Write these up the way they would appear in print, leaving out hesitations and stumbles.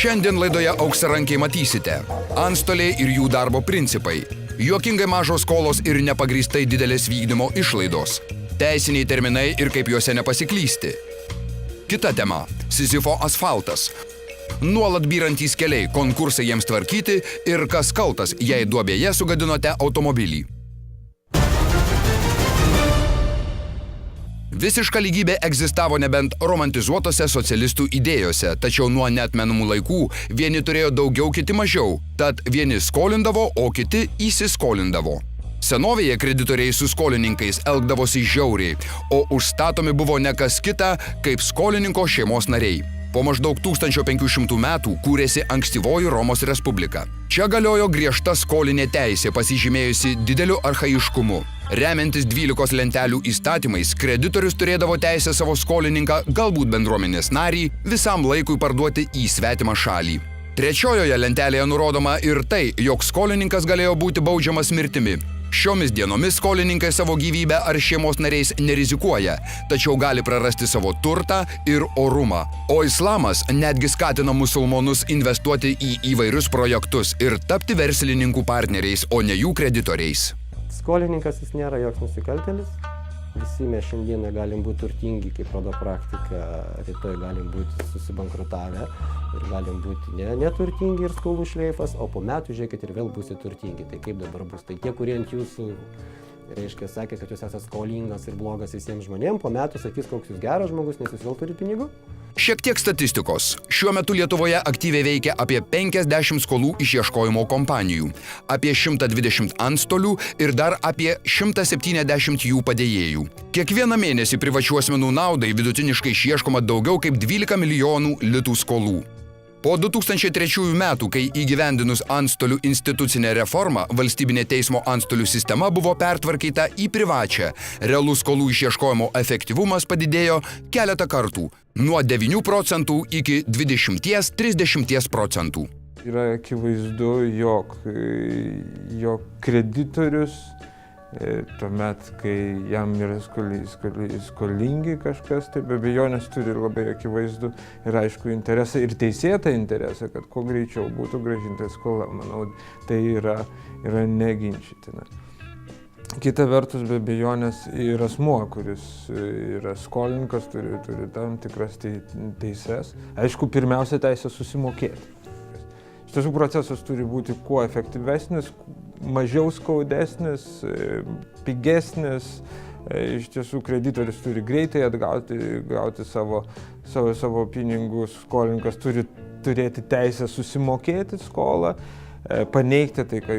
Šiandien laidoje auksarankiai matysite antstoliai ir jų darbo principai, juokingai mažos skolos ir nepagrįstai didelės vykdymo išlaidos, teisiniai terminai ir kaip juose nepasiklysti. Kita tema – Sizifo asfaltas. Nuolat byrantys keliai, konkursai jiems tvarkyti ir kas kaltas, jei duobėje sugadinote automobilį. Visiška lygybė egzistavo nebent romantizuotose socialistų idėjose, tačiau nuo neatmenamų laikų vieni turėjo daugiau, kiti mažiau, tad vieni skolindavo, o kiti įsiskolindavo. Senovėje kreditoriai su skolininkais elgdavosi žiauriai, o užstatomi buvo ne kas kita, kaip skolininko šeimos nariai. Po maždaug 1500 metų kūrėsi ankstyvoji Romos Respublika. Čia galiojo griežta skolinė teisė, pasižymėjusi dideliu archaiškumu. Remiantis 12 lentelių įstatymais, kreditorius turėdavo teisę savo skolininką, galbūt bendruomenės narį, visam laikui parduoti į svetimą šalį. Trečiojoje lentelėje nurodoma ir tai, jog skolininkas galėjo būti baudžiamas mirtimi. Šiomis dienomis skolininkai savo gyvybę ar šeimos nariais nerizikuoja, tačiau gali prarasti savo turtą ir orumą. O islamas netgi skatina musulmonus investuoti į įvairius projektus ir tapti verslininkų partneriais, o ne jų kreditoriais. Skolininkas jis nėra joks nusikaltėlis. Visi mes šiandieną galim būti turtingi, kaip rodo praktika, rytoj galim būti susibankrutavę ir galim būti neturtingi ir skolų šleifas, o po metų, žiūrėkit, ir vėl būsite turtingi. Tai kaip dabar bus? Tai tie, kurie ant jūsų, reiškia, sakė, kad jūs esate skolingas ir blogas visiems žmonėms, po metų sakys, koks jūs geras žmogus, nes jūs vėl turite pinigų? Šiek tiek statistikos. Šiuo metu Lietuvoje aktyviai veikia apie 50 skolų išieškojimo kompanijų, apie 120 antstolių ir dar apie 170 jų padėjėjų. Kiekvieną mėnesį privačių asmenų naudai vidutiniškai išieškoma daugiau kaip 12 milijonų litų skolų. Po 2003 metų, kai įgyvendinus antstolių institucinę reformą, valstybinė teismo antstolių sistema buvo pertvarkyta į privačią. Realus skolų išieškojimo efektyvumas padidėjo keletą kartų, nuo 9 procentų iki 20–30 procentų. Yra akivaizdu, jog kreditorius tuomet, kai jam yra skolingi kažkas, tai be abejonės turi labai akivaizdu ir aišku interesą ir teisėtą interesą, kad kuo greičiau būtų grąžinta skola. Manau, tai yra neginčytina. Kita vertus, be abejonės ir asmuo, kuris yra skolininkas, turi tam tikras teises. Aišku, pirmiausia, teisė susimokėti. Iš tiesų, procesas turi būti kuo efektyvesnis, mažiau skaudesnis, pigesnis. Iš tiesų, kreditorius turi greitai gauti savo pinigus, skolininkas turi turėti teisę susimokėti skolą, paneigti tai, kai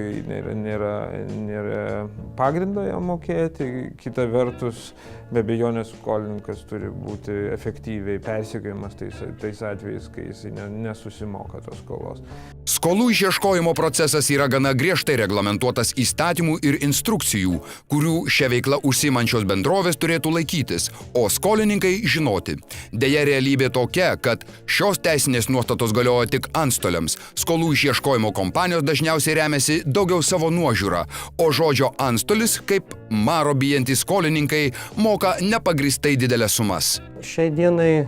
nėra pagrindo jam mokėti. Kita vertus, be abejonės skolininkas turi būti efektyviai persekiojamas tais atvejais, kai jis nesusimoka tos skolos. Skolų išieškojimo procesas yra gana griežtai reglamentuotas įstatymų ir instrukcijų, kurių šią veiklą užsiimančios bendrovės turėtų laikytis, o skolininkai žinoti. Deja, realybė tokia, kad šios teisinės nuostatos galioja tik antstoliams. Skolų išieškojimo kompanijos dažniausiai remiasi daugiau savo nuožiūrą, o žodžio antstolis, kaip maro bijantys skolininkai, moka nepagrįstai didelės sumas. Šiai dienai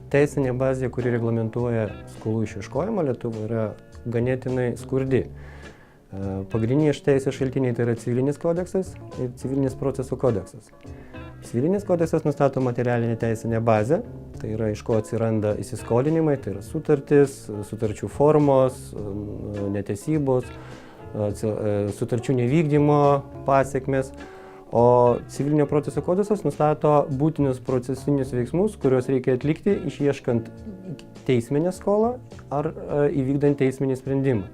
teisinė bazė, kuri reglamentuoja skolų išieškojimą Lietuvoje, yra ganėtinai skurdi. Pagrindiniai teisės šaltiniai tai yra civilinis kodeksas ir civilinis procesų kodeksas. Civilinis kodeksas nustato materialinę teisinę bazę, tai yra iš ko atsiranda įsiskolinimai, tai yra sutartis, sutarčių formos, netesybos, sutarčių nevykdymo pasekmės. O civilinio proceso kodeksas nustato būtinus procesinius veiksmus, kuriuos reikia atlikti išieškant teisminę skolą ar įvykdant teisminį sprendimą.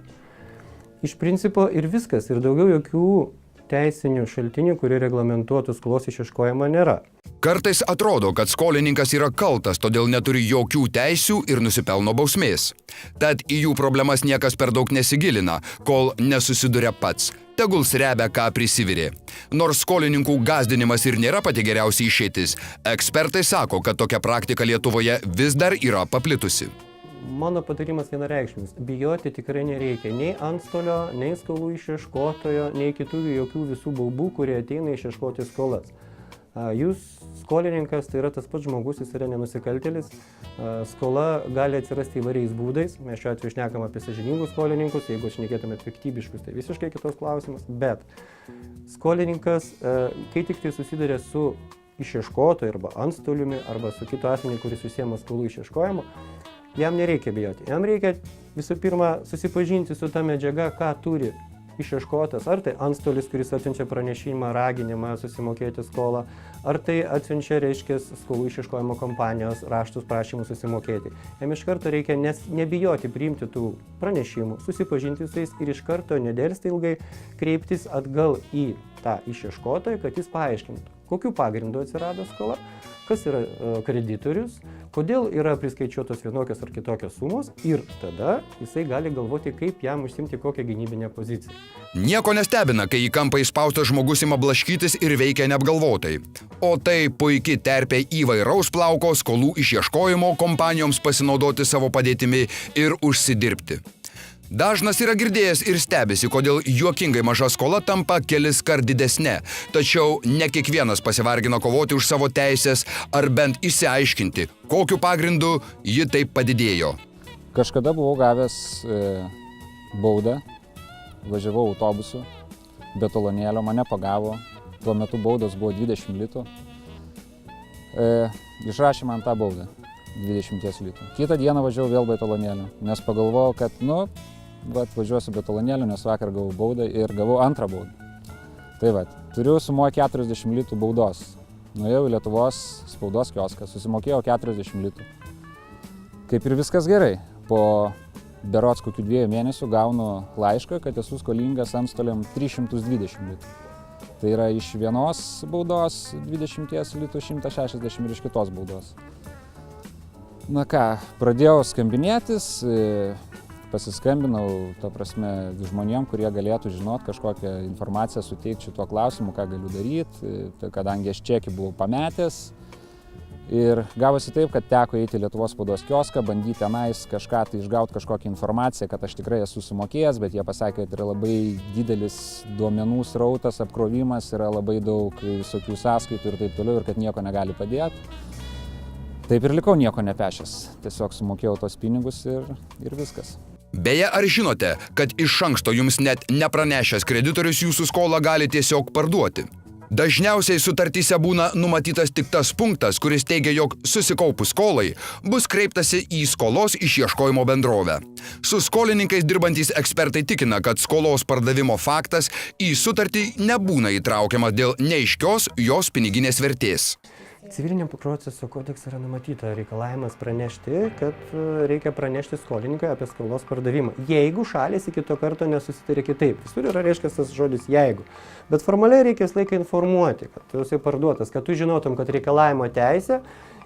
Iš principo ir viskas, ir daugiau jokių teisinių šaltinių, kurie reglamentuotų skolos išieškojimą, nėra. Kartais atrodo, kad skolininkas yra kaltas, todėl neturi jokių teisių ir nusipelno bausmės. Tad į jų problemas niekas per daug nesigilina, kol nesusiduria pats. Tegul srebia, ką prisivirė. Nors skolininkų gąsdinimas ir nėra pati geriausia išeitis, ekspertai sako, kad tokia praktika Lietuvoje vis dar yra paplitusi. Mano patarimas vienareikšmis. Bijoti tikrai nereikia nei antstolio, nei skolų išieškotojo, nei kitų jokių visų baubų, kurie ateina išieškoti skolas. Jūs skolininkas tai yra tas pats žmogus, jis yra nenusikaltėlis. Skola gali atsirasti įvairiais būdais. Mes šiuo atveju šnekam apie sąžiningus skolininkus, jeigu šnekėtume piktybiškus, tai visiškai kitos klausimas. Bet skolininkas, kai tik tai susiduria su išieškotoju arba antstoliumi arba su kitu asmeniu, kuris užsiema skolų išieškojimu, jam nereikia bijoti. Jam reikia visų pirma susipažinti su ta medžiaga, ką turi išieškotas, ar tai antstolis, kuris atsiunčia pranešimą, raginimą susimokėti skolą, ar tai atsiunčia, reiškia, skolų išieškojimo kompanijos raštus prašymus susimokėti. Jam iš karto reikia nebijoti priimti tų pranešimų, susipažinti su jais ir iš karto nedelsti ilgai kreiptis atgal į tą išieškotoją, kad jis paaiškintų, kokiu pagrindu atsirado skola, kas yra kreditorius, kodėl yra priskaičiuotos vienokios ar kitokios sumos ir tada jisai gali galvoti, kaip jam užsimti kokią gynybinę poziciją. Nieko nestebina, kai į kampą įspaustas žmogus ima blaškytis ir veikia neapgalvotai. O tai puikiai terpė įvairaus plauko skolų išieškojimo kompanijoms pasinaudoti savo padėtimi ir užsidirbti. Dažnas yra girdėjęs ir stebisi, kodėl juokingai maža skola tampa kelis kart didesnė, tačiau ne kiekvienas pasivargina kovoti už savo teisės ar bent išsiaiškinti, kokiu pagrindu ji taip padidėjo. Kažkada buvau gavęs baudą, važiavau autobusu, be talonėlio, mane pagavo, tuo metu baudos buvo 20 litų, išrašė man tą baudą 20 litų. Kitą dieną važiavau vėl be talonėlio, nes pagalvojau, kad važiuosiu be talonėlio, nes vakar gavau baudą ir gavau antrą baudą. Tai turiu sumoj 40 litų baudos. Nuėjau į Lietuvos spaudos kioską, susimokėjau 40 litų. Kaip ir viskas gerai. Po berods kokių 2 mėnesių gaunu laišką, kad esu skolingas antstoliam 320 litų. Tai yra iš vienos baudos 20 litų 160 ir iš kitos baudos. Na ką, pradėjau skambinėtis, pasiskambinau, žmonėm, kurie galėtų žinot kažkokią informaciją suteikti šituo klausimu, ką galiu daryti, kadangi aš čekį buvau pametęs. Ir gavosi taip, kad teko eiti į Lietuvos spaudos kioską, bandyti tenais kažką tai išgauti kažkokią informaciją, kad aš tikrai esu sumokėjęs, bet jie pasakė, kad yra labai didelis duomenų srautas, apkrovimas, yra labai daug visokių sąskaitų ir taip toliau, ir kad nieko negali padėti. Taip ir likau nieko nepešęs. Tiesiog sumokėjau tos pinigus ir viskas. Beje, ar žinote, kad iš anksto jums net nepranešęs kreditorius jūsų skolą gali tiesiog parduoti? Dažniausiai sutartyse būna numatytas tik tas punktas, kuris teigia, jog susikaupus skolai bus kreiptasi į skolos išieškojimo bendrovę. Su skolininkais dirbantys ekspertai tikina, kad skolos pardavimo faktas į sutartį nebūna įtraukiamas dėl neaiškios jos piniginės vertės. Civilinio proceso kodekse yra numatyta reikalavimas pranešti, kad reikia pranešti skolininkui apie skolos pardavimą. Jeigu šalys iki to karto nesusitarė kitaip. Visur yra reiškia tas žodis jeigu. Bet formaliai reikia visą laiką informuoti, kad tu esi parduotas, kad tu žinotum, kad reikalavimo teisė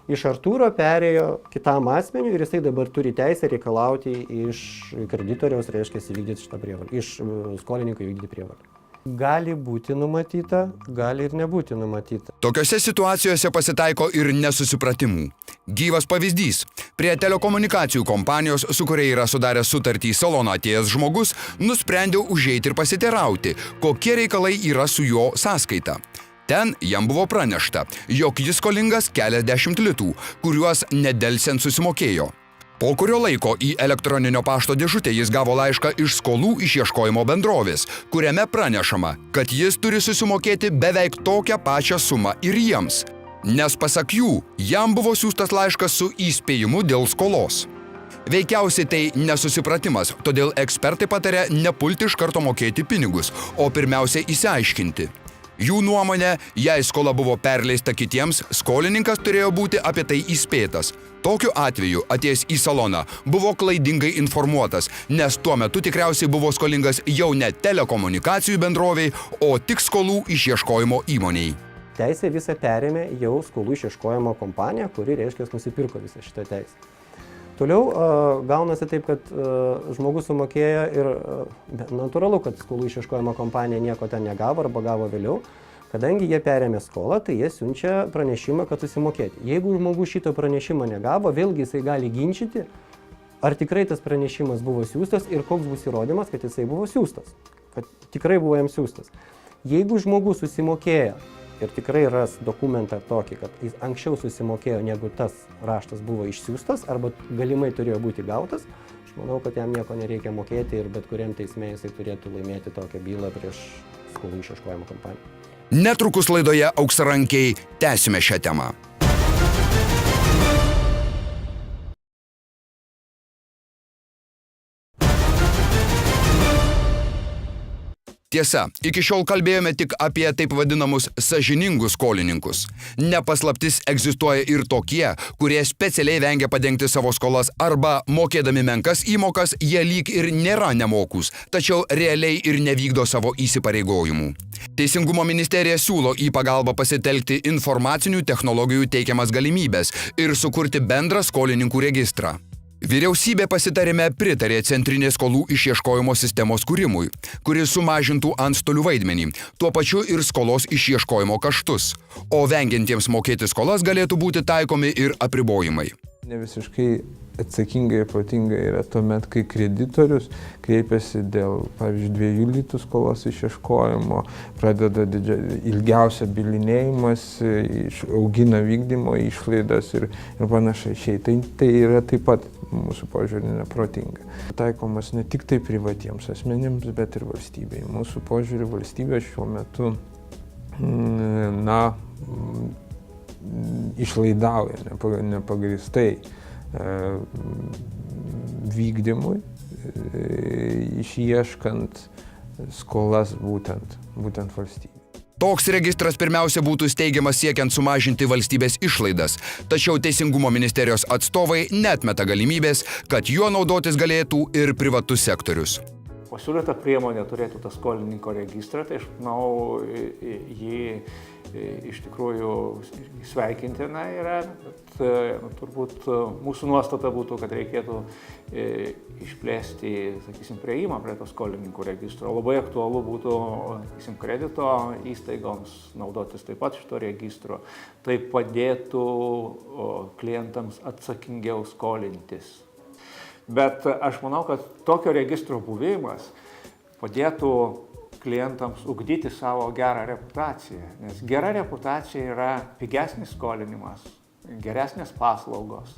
iš Artūro perėjo kitam asmeniui ir jisai dabar turi teisę reikalauti iš kreditoriaus, reiškia, įvykdyti šitą prievolę, iš skolininko įvykdyti prievolę. Gali būti numatyta, gali ir nebūti numatyta. Tokiose situacijose pasitaiko ir nesusipratimų. Gyvas pavyzdys. Prie telekomunikacijų kompanijos, su kuria yra sudaręs sutartį į saloną atėjęs žmogus, nusprendė užeiti ir pasiteirauti, kokie reikalai yra su jo sąskaita. Ten jam buvo pranešta, jog jis skolingas keliasdešimt litų, kuriuos nedelsiant susimokėjo. Po kurio laiko į elektroninio pašto dėžutę jis gavo laišką iš skolų išieškojimo bendrovės, kuriame pranešama, kad jis turi susimokėti beveik tokią pačią sumą ir jiems. Nes pasak jų, jam buvo siųstas laiškas su įspėjimu dėl skolos. Veikiausiai tai nesusipratimas, todėl ekspertai pataria nepulti iš karto mokėti pinigus, o pirmiausia išsiaiškinti. Jų nuomonė, jei skola buvo perleista kitiems, skolininkas turėjo būti apie tai įspėtas. Tokiu atveju atėjęs į saloną buvo klaidingai informuotas, nes tuo metu tikriausiai buvo skolingas jau ne telekomunikacijų bendroviai, o tik skolų išieškojimo įmoniai. Teisę visą perėmė jau skolų išieškojimo kompanija, kuri, reiškia, nusipirko visą šitą teisę. Toliau gaunasi taip, kad žmogus sumokėjo ir natūralu, kad skolų išieškojimo kompanija nieko ten negavo arba gavo vėliau. Kadangi jie perėmė skolą, tai jie siunčia pranešimą, kad susimokėti. Jeigu žmogus šito pranešimo negavo, vėlgi jisai gali ginčyti, ar tikrai tas pranešimas buvo siųstas ir koks bus įrodymas, kad jisai buvo siųstas. Kad tikrai buvo jam siųstas. Jeigu žmogus susimokėjo ir tikrai ras dokumentą tokį, kad jis anksčiau susimokėjo, negu tas raštas buvo išsiųstas arba galimai turėjo būti gautas, aš manau, kad jam nieko nereikia mokėti ir bet kuriam teisme jisai turėtų laimėti tokią bylą prieš skolų išieškojimo kompaniją. Netrukus laidoje Auksarankiai tęsime šią temą. Tiesa, iki šiol kalbėjome tik apie taip vadinamus sąžiningus skolininkus. Nepaslaptis egzistuoja ir tokie, kurie specialiai vengia padengti savo skolas arba mokėdami menkas įmokas, jie lyg ir nėra nemokūs, tačiau realiai ir nevykdo savo įsipareigojimų. Teisingumo ministerija siūlo į pagalbą pasitelkti informacinių technologijų teikiamas galimybės ir sukurti bendrą skolininkų registrą. Vyriausybė pasitarime pritarė centrinės skolų išieškojimo sistemos kūrimui, kuris sumažintų antstolių vaidmenį, tuo pačiu ir skolos išieškojimo kaštus, o vengiantiems mokėti skolas galėtų būti taikomi ir apribojimai. Ne visiškai atsakingai ir protingai yra tuomet, kai kreditorius kreipiasi dėl, pavyzdžiui, 2 litų skolos išieškojimo, pradeda ilgiausią bylinėjimas, augina vykdymo išlaidas ir panašiai. Tai yra taip pat mūsų požiūrį neprotinga. Taikomas ne tik tai privatiems asmenims, bet ir valstybei. Mūsų požiūrį valstybė šiuo metu išlaidauja nepagristai vykdymui, išieškant skolas būtent valstybei. Toks registras pirmiausia būtų steigiamas siekiant sumažinti valstybės išlaidas, tačiau Teisingumo ministerijos atstovai neatmeta galimybės, kad juo naudotis galėtų ir privatus sektorius. Pasiūlyta priemonė turėtų tą skolininko registrą, tai aš manau, jį iš tikrųjų sveikintina yra, bet turbūt mūsų nuostata būtų, kad reikėtų išplėsti, sakysim, prieimą prie to skolininkų registro. Labai aktualu būtų, sakysim, kredito įstaigoms naudotis taip pat šito registro. Tai padėtų klientams atsakingiau skolintis. Bet aš manau, kad tokio registro buvimas padėtų klientams ugdyti savo gerą reputaciją, nes gera reputacija yra pigesnis skolinimas, geresnės paslaugos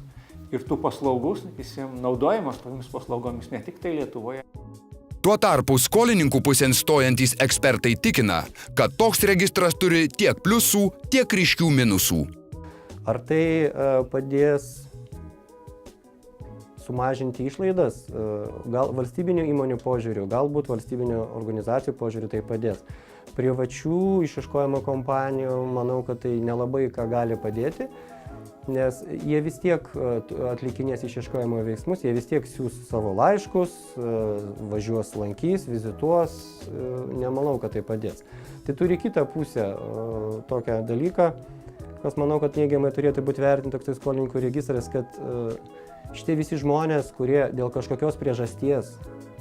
ir tų paslaugų, sakysim, naudojimas tomis paslaugomis ne tik tai Lietuvoje. Tuo tarpu skolininkų pusėn stojantys ekspertai tikina, kad toks registras turi tiek pliusų, tiek ryškių minusų. Ar tai padės sumažinti išlaidas, gal valstybinių įmonių požiūrių, galbūt valstybinių organizacijų požiūrių tai padės. Privačių išieškojimo kompanijų, manau, kad tai nelabai ką gali padėti, nes jie vis tiek atlikinės išieškojimo veiksmus, jie vis tiek siūs savo laiškus, važiuos lankys, vizituos, nemanau, kad tai padės. Tai turi kitą pusę tokią dalyką, kas manau, kad neigiamai turėtų būti vertinti toks skolininkų registras, kad šitie visi žmonės, kurie dėl kažkokios priežasties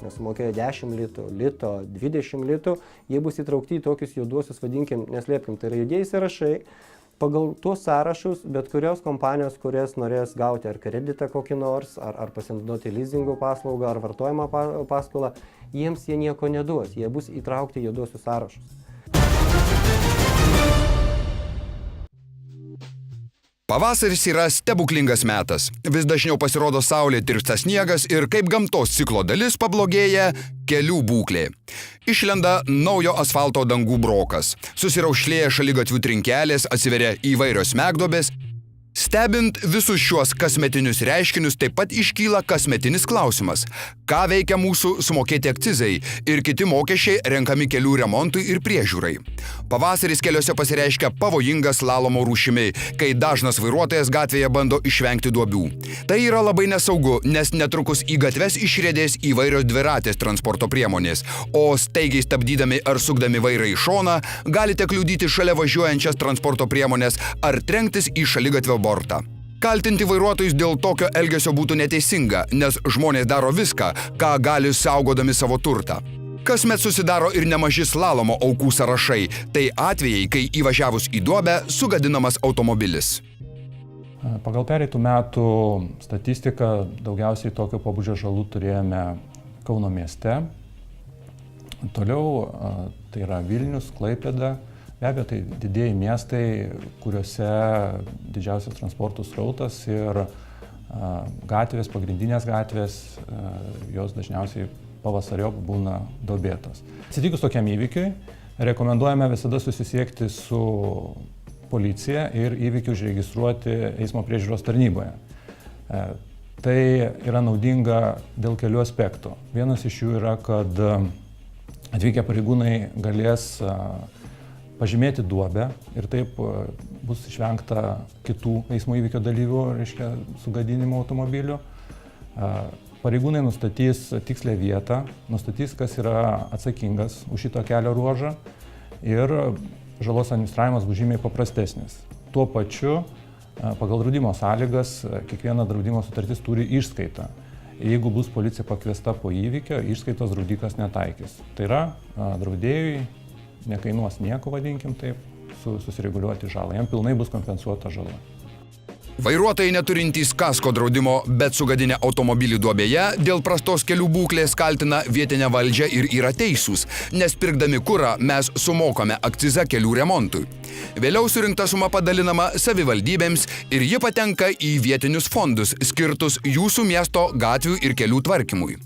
nesumokėjo 10 lito, 20 litų, jie bus įtraukti į tokius juoduosius, vadinkim, neslėpkim, tai yra juodieji sąrašai. Pagal tuos sąrašus, bet kurios kompanijos, kurias norės gauti ar kreditą kokį nors, ar pasinaudoti leasingo paslaugą, ar vartojimo paskolą, jiems jie nieko neduos, jie bus įtraukti į juoduosius sąrašus. Pavasaris yra stebuklingas metas. Vis dažniau pasirodo saulė, tirpsta sniegas ir kaip gamtos ciklo dalis pablogėja kelių būklė. Išlenda naujo asfalto dangų brokas. Susiraušlėja šaligatvių trinkelės, atsiveria įvairios smegduobės. Stebint visus šiuos kasmetinius reiškinius, taip pat iškyla kasmetinis klausimas. Ką veikia mūsų sumokėti akcizai ir kiti mokesčiai renkami kelių remontui ir priežiūrai? Pavasaris keliuose pasireiškia pavojinga slalomo rūšimi, kai dažnas vairuotojas gatvėje bando išvengti duobių. Tai yra labai nesaugu, nes netrukus į gatves išriedės įvairios dviratės transporto priemonės, o staigiai stabdydami ar sukdami vairą į šoną galite kliudyti šalia važiuojančias transporto priemonės ar trenktis į šaligatvio bortą. Kaltinti vairuotojus dėl tokio elgesio būtų neteisinga, nes žmonės daro viską, ką gali saugodami savo turtą. Kasmet susidaro ir nemaži slalomo aukų sąrašai. Tai atvejai, kai įvažiavus į duobę sugadinamas automobilis. Pagal pereitų metų statistiką daugiausiai tokio pobūdžio žalų turėjome Kauno mieste. Toliau tai yra Vilnius, Klaipėda, Be abejo, tai didieji miestai, kuriuose didžiausias transportų srautas ir gatvės, pagrindinės gatvės, jos dažniausiai pavasariop būna duobėtos. Atsitikus tokiam įvykiui, rekomenduojame visada susisiekti su policija ir įvykį užregistruoti eismo priežiūros tarnyboje. Tai yra naudinga dėl kelių aspektų. Vienas iš jų yra, kad atvykę pareigūnai galės pažymėti duobę ir taip bus išvengta kitų eismo įvykio dalyvių, reiškia, sugadinimo automobilių. Pareigūnai nustatys tikslę vietą, nustatys, kas yra atsakingas už šito kelio ruožą ir žalos administravimas bus žymiai paprastesnis. Tuo pačiu, pagal draudimo sąlygas, kiekviena draudimo sutartis turi išskaitą. Jeigu bus policija pakviesta po įvykio, išskaitos draudikas netaikys. Tai yra, draudėjui nekainuos nieko, vadinkim taip, susireguliuoti žalą. Jam pilnai bus kompensuota žala. Vairuotojai neturintys kasko draudimo, bet sugadinę automobilį duobėje dėl prastos kelių būklės kaltina vietinę valdžią ir yra teisūs, nes pirkdami kurą mes sumokame akcizą kelių remontui. Vėliau surinkta suma padalinama savivaldybėms ir ji patenka į vietinius fondus, skirtus jūsų miesto gatvių ir kelių tvarkymui.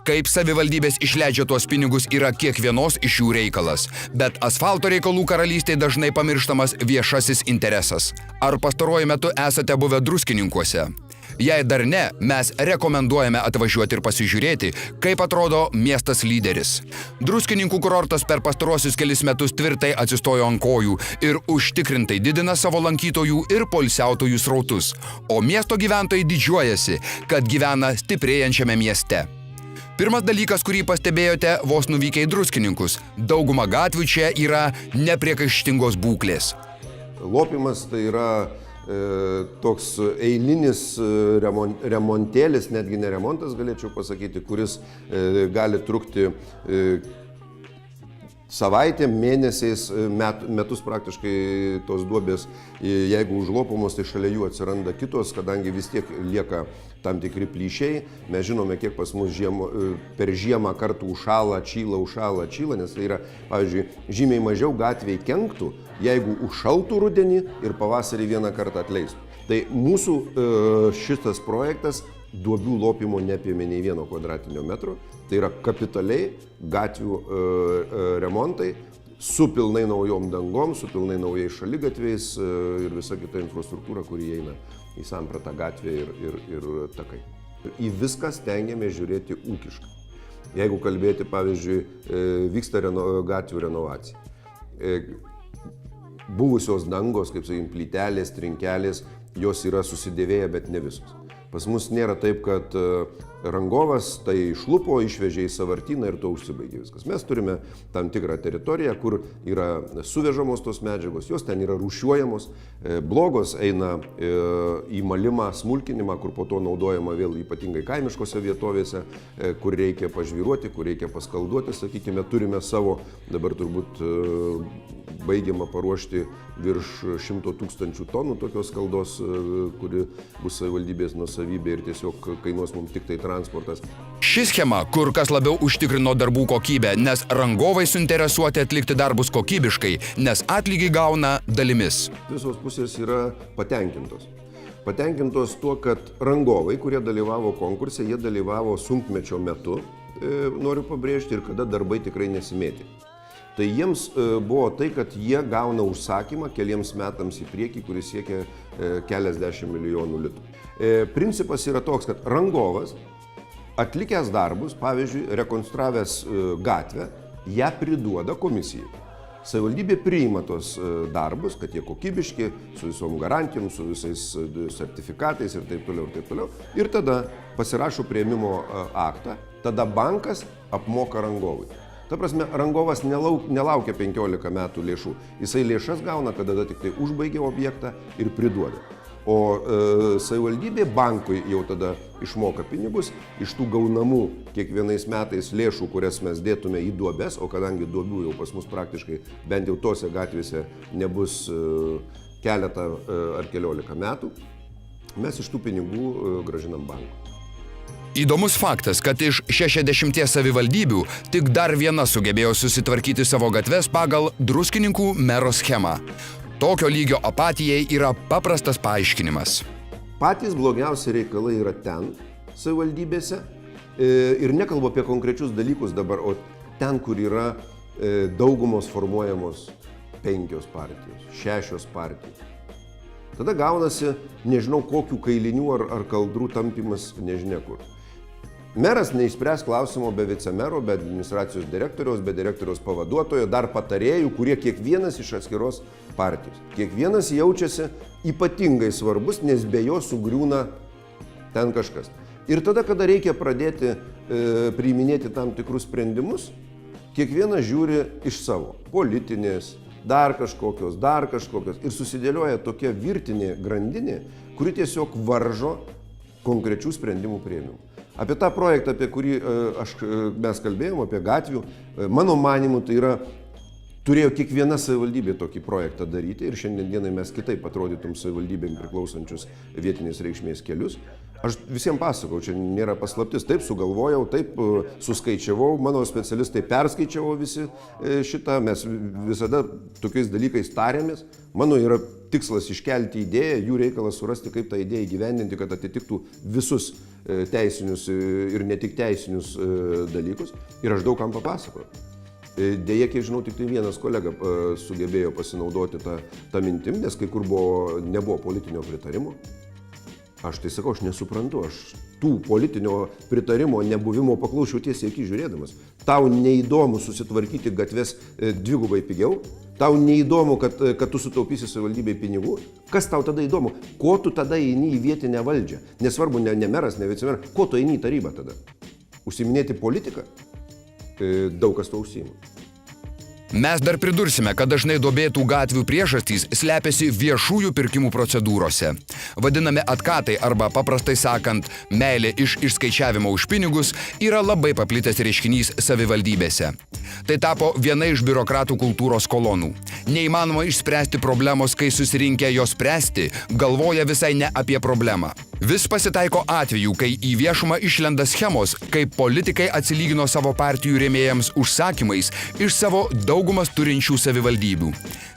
Kaip savivaldybės išleidžia tuos pinigus yra kiekvienos iš jų reikalas, bet asfalto reikalų karalystėje dažnai pamirštamas viešasis interesas. Ar pastaruoju metu esate buvę Druskininkuose? Jei dar ne, mes rekomenduojame atvažiuoti ir pasižiūrėti, kaip atrodo miestas lyderis. Druskininkų kurortas per pastaruosius kelis metus tvirtai atsistojo ant kojų ir užtikrintai didina savo lankytojų ir poilsiautojų srautus, o miesto gyventojai didžiuojasi, kad gyvena stiprėjančiame mieste. Pirmas dalykas, kurį pastebėjote vos nuvykę į Druskininkus – dauguma gatvių čia yra nepriekaištingos būklės. Lopimas tai yra toks eilinis remontėlis, netgi ne remontas galėčiau pasakyti, kuris gali trukti savaitėm, mėnesiais, metus praktiškai tos duobės, jeigu užlopomos, tai šalia jų atsiranda kitos, kadangi vis tiek lieka tam tikri plyšiai. Mes žinome, kiek pas mus per žiemą kartų užšąla, atšyla, nes tai yra, pavyzdžiui, žymiai mažiau gatviai kenktų, jeigu užšaltų rudenį ir pavasarį vieną kartą atleistų. Tai mūsų šitas projektas duobių lopimo neapėmė nei 1 kvadratinio metro, tai yra kapitaliai gatvių remontai su pilnai naujom dangom, su pilnai naujais šaligatviais ir visa kita infrastruktūra, kuri įeina į sampratą gatvę ir takai. Į viską stengiamės žiūrėti ūkiškai. Jeigu kalbėti, pavyzdžiui, vyksta gatvių renovacija. Buvusios dangos, kaip sakykime, plytelės, trinkelės, jos yra susidėvėję, bet ne visos. Pas mus nėra taip, kad rangovas tai išlupo, išvežė į sąvartyną ir to užsibaigė viskas. Mes turime tam tikrą teritoriją, kur yra suvežamos tos medžiagos, jos ten yra rūšiuojamos, blogos eina į malimą, smulkinimą, kur po to naudojama vėl ypatingai kaimiškose vietovėse, kur reikia pažvyruoti, kur reikia paskalduoti, sakykime, turime savo, dabar turbūt baigiama paruošti virš 100 000 tonų tokios skaldos, kuri bus savivaldybės nuosavybė ir tiesiog kainuos mums tik tai transportas. Ši schema kur kas labiau užtikrino darbų kokybę, nes rangovai suinteresuoti atlikti darbus kokybiškai, nes atlygį gauna dalimis. Visos pusės yra patenkintos. Patenkintos tuo, kad rangovai, kurie dalyvavo konkurse, jie dalyvavo sunkmečio metu, noriu pabrėžti, ir kada darbai tikrai nesimėtė. Tai jiems buvo tai, kad jie gauna užsakymą keliems metams į priekį, kuris siekia keliasdešimt milijonų litų. Principas yra toks, kad rangovas, atlikęs darbus, pavyzdžiui, rekonstravęs gatvę, ją priduoda komisijai. Savivaldybė priima tos darbus, kad jie kokybiški, su visom garantijom, su visais sertifikatais ir taip toliau. Ir tada pasirašo priėmimo aktą, tada bankas apmoka rangovui. Ta prasme, rangovas nelaukia 15 metų lėšų. Jisai lėšas gauna, kada tik tai užbaigia objektą ir priduoda. O savivaldybė bankui jau tada išmoka pinigus iš tų gaunamų kiekvienais metais lėšų, kurias mes dėtume į duobes, o kadangi duobių jau pas mus praktiškai bent jau tose gatvėse nebus keletą ar keliolika metų, mes iš tų pinigų grąžinam bankui. Įdomus faktas, kad iš 60 savivaldybių tik dar viena sugebėjo susitvarkyti savo gatves pagal Druskininkų mero schemą. Tokio lygio apatijai yra paprastas paaiškinimas. Patys blogiausi reikalai yra ten, savivaldybėse, ir nekalbu apie konkrečius dalykus dabar, o ten, kur yra daugumos formuojamos 5 partijos, 6 partijos. Tada gaunasi, nežinau, kokių kailinių ar kaldrų tampimas, nežinia kur. Meras neišspręs klausimo be vicemero, be administracijos direktoriaus, be direktoriaus pavaduotojo, dar patarėjų, kurie kiekvienas iš atskiros partijos. Kiekvienas jaučiasi ypatingai svarbus, nes be jo sugriūna ten kažkas. Ir tada, kada reikia pradėti priiminėti tam tikrus sprendimus, kiekvienas žiūri iš savo politinės, dar kažkokios. Ir susidėlioja tokia virtinė grandinė, kuri tiesiog varžo konkrečių sprendimų priėmimų. Apie tą projektą, apie kurį mes kalbėjome, apie gatvių, mano manimu, tai yra, turėjo kiekviena savivaldybė tokį projektą daryti ir šiandien dienai mes kitaip atrodytum savivaldybėm priklausančius vietinės reikšmės kelius. Aš visiems pasakau, čia nėra paslaptis, taip sugalvojau, taip suskaičiavau, mano specialistai perskaičiavo visi šitą, mes visada tokiais dalykais tarėmės. Mano yra tikslas iškelti idėją, jų reikalas surasti, kaip tą idėją įgyvendinti, kad atitiktų visus teisinius ir ne tik teisinius dalykus. Ir aš daug kam papasakoju. Deja, kiek žinau, tik tai vienas kolega sugebėjo pasinaudoti tą mintim, nes kai kur nebuvo politinio pritarimo. Aš tai sakau, aš nesuprantu, aš tų politinio pritarimo nebuvimo paklausčiau tiesiai akis žiūrėdamas. Tau neįdomu susitvarkyti gatves dvigubai pigiau, tau neįdomu, kad tu sutaupysi savivaldybei pinigų. Kas tau tada įdomu? Ko tu tada eini į vietinę valdžią? Nesvarbu, ne meras, ne vicemeras. Ko tu eini į tarybą tada? Užsiiminėti politiką? Daug kas to užsiima. Mes dar pridursime, kad dažnai duobėtų gatvių priežastys slepiasi viešųjų pirkimų procedūrose. Vadinami atkatai arba, paprastai sakant, meilė iš išskaičiavimo už pinigus yra labai paplitęs reiškinys savivaldybėse. Tai tapo viena iš biurokratų kultūros kolonų. Neįmanoma išspręsti problemos, kai susirinkę jos spręsti, galvoja visai ne apie problemą. Vis pasitaiko atvejų, kai į viešumą išlenda schemos, kai politikai atsilygino savo partijų rėmėjams užsakymais iš savo daugumas turinčių savivaldybių.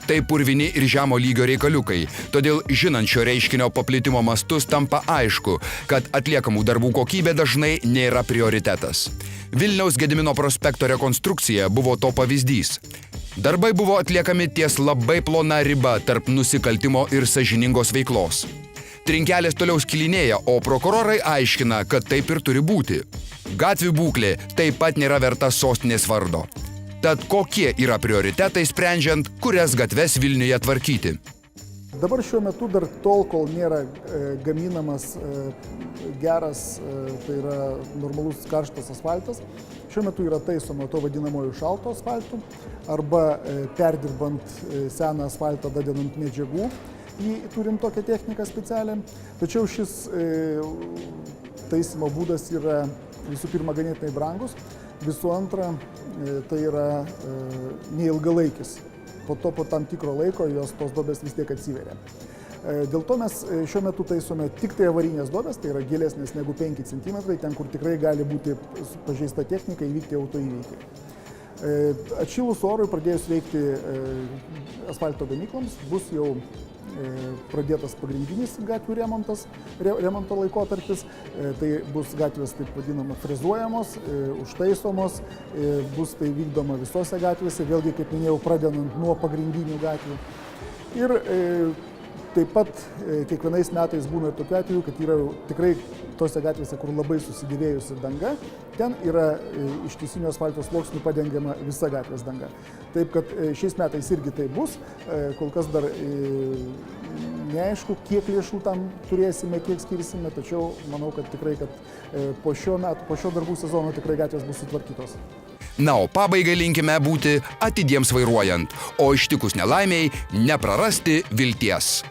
Tai purvini ir žemo lygio reikaliukai, todėl žinant šio reiškinio paplitimo mastus tampa aišku, kad atliekamų darbų kokybė dažnai nėra prioritetas. Vilniaus Gedimino prospekto rekonstrukcija buvo to pavyzdys. Darbai buvo atliekami ties labai plona riba tarp nusikaltimo ir sąžiningos veiklos. Trinkelės toliau skilinėja, o prokurorai aiškina, kad taip ir turi būti. Gatvių būklė taip pat nėra verta sostinės vardo. Tad kokie yra prioritetai sprendžiant, kurias gatves Vilniuje tvarkyti? Dabar šiuo metu dar tol, kol nėra gaminamas geras, tai yra normalus karštas asfaltas, šiuo metu yra taisoma to vadinamojo šalto asfaltų arba perdirbant seną asfaltą dadedant medžiagų. Turim tokią techniką specialią, tačiau šis taisymo būdas yra visų pirma ganėtinai brangus, visų antra tai yra neilgalaikis. Po tam tikro laiko tos duobės vis tiek atsiveria. Dėl to mes šiuo metu taisome tik tai avarinės duobės, tai yra gilesnės negu 5 cm, ten kur tikrai gali būti pažeista technika, įvykti autoįvykiai. Atšilus orui pradėjus veikti asfalto gamykloms bus jau pradėtas pagrindinis gatvių remonto laikotarpis. Tai bus gatvės taip vadinama frezuojamos, užtaisomos, bus tai vykdoma visose gatvėse, vėlgi, kaip minėjau, pradedant nuo pagrindinių gatvių. Ir taip pat kiekvienais metais būna ir tokių atvejų, kad yra tikrai tose gatvėse, kur labai susidėvėjusi danga, ten yra ištisinio asfalto sluoksnių padengiama visa gatvės danga. Taip, kad šiais metais irgi tai bus, kol kas dar neaišku, kiek lėšų tam turėsime, kiek skirsime, tačiau manau, kad tikrai, kad po šio darbų sezono tikrai gatvės bus sutvarkytos. Na, o pabaigai linkime būti atidiems vairuojant, o ištikus nelaimiai neprarasti vilties.